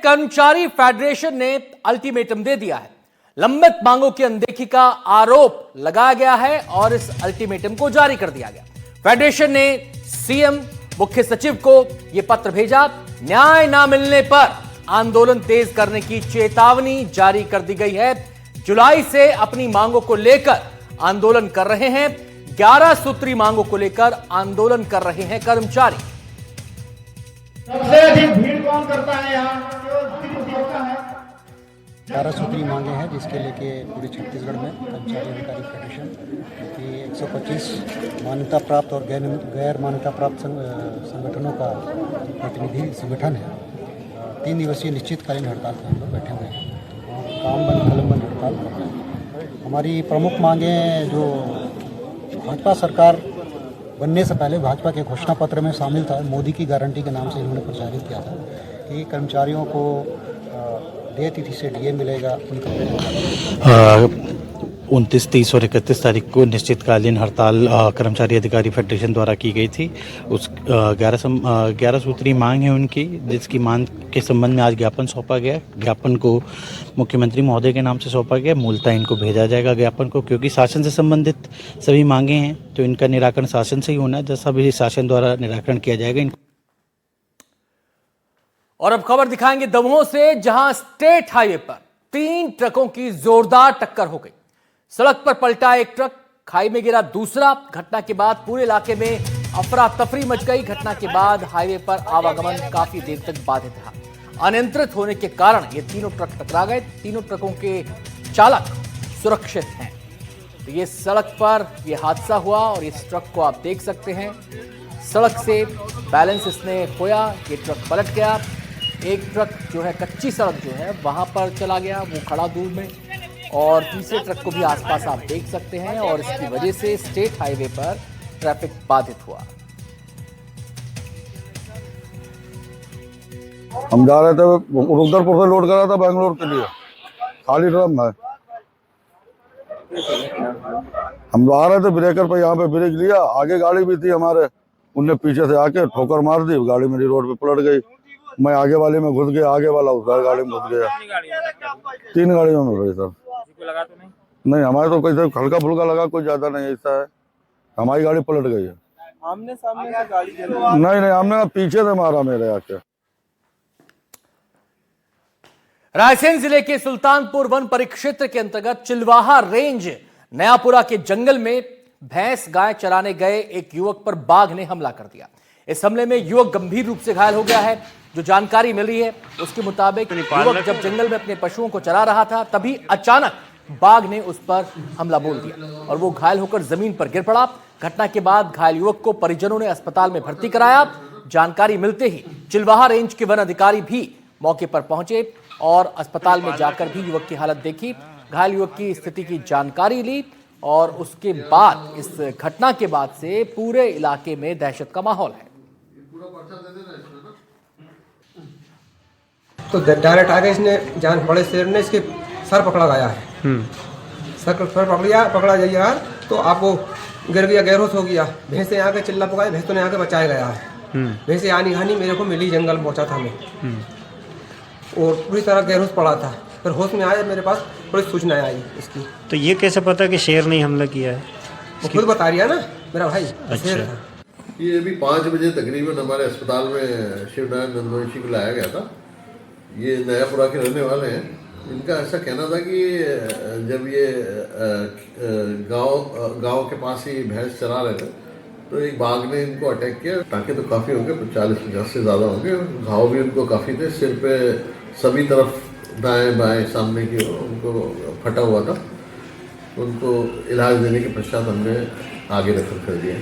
कर्मचारी फेडरेशन ने अल्टीमेटम दे दिया है। लंबित मांगों की अनदेखी का आरोप लगाया गया है और इस अल्टीमेटम को जारी कर दिया गया। फेडरेशन ने सीएम, मुख्य सचिव को यह पत्र भेजा। न्याय ना मिलने पर आंदोलन तेज करने की चेतावनी जारी कर दी गई है। जुलाई से अपनी मांगों को लेकर आंदोलन कर रहे हैं। 11 सूत्री मांगों को लेकर आंदोलन कर रहे हैं कर्मचारी। सबसे अधिक भीड़ कौन करता है यहाँ? 11 सूत्री मांगे हैं जिसके लेके पूरे छत्तीसगढ़ में कर्मचारी अधिकारी फेडरेशन की 125 मान्यता प्राप्त और गैर मान्यता प्राप्त संगठनों का प्रतिनिधि संगठन है। 3 दिवसीय निश्चितकालीन हड़ताल पर हम लोग बैठे हुए हैं और काम बंद कलम बंद हड़ताल कर रहे हैं। हमारी प्रमुख मांगें जो भाजपा सरकार बनने से पहले भाजपा के घोषणा पत्र में शामिल था, मोदी की गारंटी के नाम से इन्होंने प्रचारित किया था कि कर्मचारियों को देय तिथि से डीए मिलेगा। 29, 30 और 31 तारीख को निश्चितकालीन हड़ताल कर्मचारी अधिकारी फेडरेशन द्वारा की गई थी। उस 11 सूत्री मांग है उनकी, जिसकी मांग के संबंध में आज ज्ञापन सौंपा गया। ज्ञापन को मुख्यमंत्री महोदय के नाम से सौंपा गया। मूलतः इनको भेजा जाएगा ज्ञापन को, क्योंकि शासन से संबंधित सभी मांगे हैं तो इनका निराकरण शासन से ही होना है। जैसा भी शासन द्वारा निराकरण किया जाएगा इनको। और अब खबर दिखाएंगे दमोह से, जहां स्टेट हाईवे पर 3 ट्रकों की जोरदार टक्कर हो गई। सड़क पर पलटा एक ट्रक, खाई में गिरा दूसरा। घटना के बाद पूरे इलाके में अफरा तफरी मच गई। घटना के बाद हाईवे पर आवागमन काफी देर तक बाधित रहा। अनियंत्रित होने के कारण ये तीनों ट्रक टकरा गए। तीनों ट्रकों के चालक सुरक्षित हैं। तो ये सड़क पर ये हादसा हुआ और इस ट्रक को आप देख सकते हैं। सड़क से बैलेंस इसने खोया, ये ट्रक पलट गया। एक ट्रक जो है कच्ची सड़क जो है वहां पर चला गया, वो खड़ा दूर में। और तीसरे ट्रक को भी आसपास आप देख सकते हैं और इसकी वजह से स्टेट हाईवे पर ट्रैफिक बाधित हुआ। हम जा रहे थे रुद्रपुर से, लोड कर रहा था बेंगलोर के लिए, खाली ड्रम है। हम आ रहे थे ब्रेकर पे, यहाँ पे ब्रेक लिया, आगे गाड़ी भी थी हमारे, उनने पीछे से आके ठोकर मार दी। गाड़ी मेरी रोड पे पलट गई। मैं आगे वाले में घुस गया, आगे वाला उस गाड़ी में घुस गया। 3 गाड़ियों में भाई साहब। लगा तो नहीं, हमारे तो कैसे हल्का फुल्का लगा, कोई ज्यादा नहीं। ऐसा है हमारी गाड़ी पलट गई है। आमने सामने से गाड़ी नहीं, हमने पीछे से मारा मेरे आके। रायसेन जिले के सुल्तानपुर वन परिक्षेत्र के अंतर्गत चिलवाहा रेंज नयापुरा के जंगल में भैंस गाय चराने गए एक युवक पर बाघ ने हमला कर दिया। इस हमले में युवक गंभीर रूप से घायल हो गया है। जो जानकारी मिल रही है उसके मुताबिक युवक जब जंगल में अपने पशुओं को चरा रहा था, तभी अचानक बाघ ने उस पर हमला बोल दिया और वो घायल होकर जमीन पर गिर पड़ा। घटना के बाद घायल युवक को परिजनों ने अस्पताल में भर्ती कराया। जानकारी मिलते ही चिलवाहा रेंज के वन अधिकारी भी मौके पर पहुंचे और अस्पताल में जाकर भी युवक की हालत देखी। घायल युवक की स्थिति की जानकारी ली और उसके बाद इस घटना के बाद से पूरे इलाके में दहशत का माहौल है। तो डायरेक्ट आगे इसने जान बड़े शेर ने इसके सर पकड़ा गया है। सर पकड़ा जाइए तो आपको गिर गया, गैरहोश हो गया। भैंसे यहाँ के चिल्ला पकाए, भैंसों ने यहाँ के बचाया गया है। भैंसे आनी हानि मेरे को मिली, जंगल में पहुँचा था मैं और पूरी तरह गैरहोश पड़ा था। फिर होश में आया, मेरे पास थोड़ी सूचना आई इसकी। तो ये कैसे पता कि शेर ने हमला किया है? वो खुद बता रही है ना मेरा भाई। अच्छा। ये अभी 5 बजे तकरीबन हमारे अस्पताल में शिवनारायण नंदवंशी को लाया गया था। ये नयापुरा के रहने वाले हैं। इनका ऐसा कहना था कि जब ये गांव के पास ही भैंस चरा रहे थे तो एक बाघ ने इनको अटैक किया। टाँके तो काफ़ी होंगे, 40-50 से ज़्यादा होंगे। घाव भी उनको काफ़ी थे, सिर पे सभी तरफ, दाएं बाएं सामने की उनको फटा हुआ था। उनको इलाज देने के पश्चात हमने आगे रेफर कर दिया।